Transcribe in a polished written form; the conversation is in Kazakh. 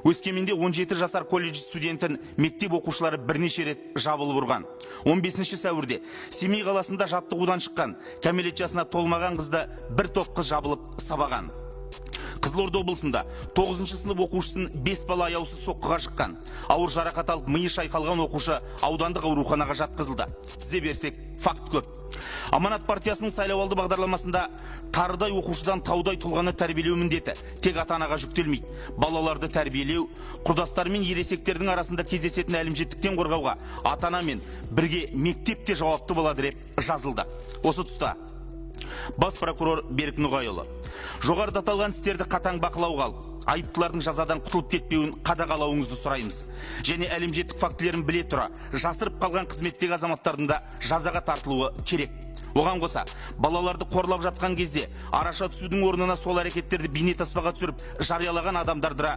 Өскеменде 17 жасар колледж студентін мектеп оқушылары бірнеше рет жабылып ұрған. 15 сәуірде Семей қаласында жаттығудан шыққан кәмелет жасына толмаған қызды бір топ қыз жабылып сабаған. Қызылорда облысында 9 сынып оқушысын 5 бала аяусыз соққыға шыққан. Ауыр жарақат алып миы шайқалған оқушы аудандық ауруханаға жатқызылды. Тізе берсек, факт көп. Аманат партиясының сайлауалды бағдарламасында тарыдай оқушыдан таудай тұлғаны тәрбиелеу міндеті тек ата-анаға жүктелмейді. Балаларды тәрбиелеу, құрдастары мен ересектердің арасында кездесетін әлімжеттіктен қорғауға ата-ана мен бірге мектепте жауапты болады деп жазылды. Осы тұста бас прокурор Берік Нұғайұлы жоғарыда аталған істерді қатаң бақылауға алып, айыптылардың жазадан құтылып кетпеуін қадағалауыңызды сұраймыз. Және әлімжеттік фактілерін біле тұра, жасырып қалған қызметтегі азаматтардың да жазаға тартылуы керек. Оған қоса, балаларды қорлап жатқан кезде араша түсудің орнына сол әрекеттерді бейнетаспаға түсіріп жариялаған адамдарды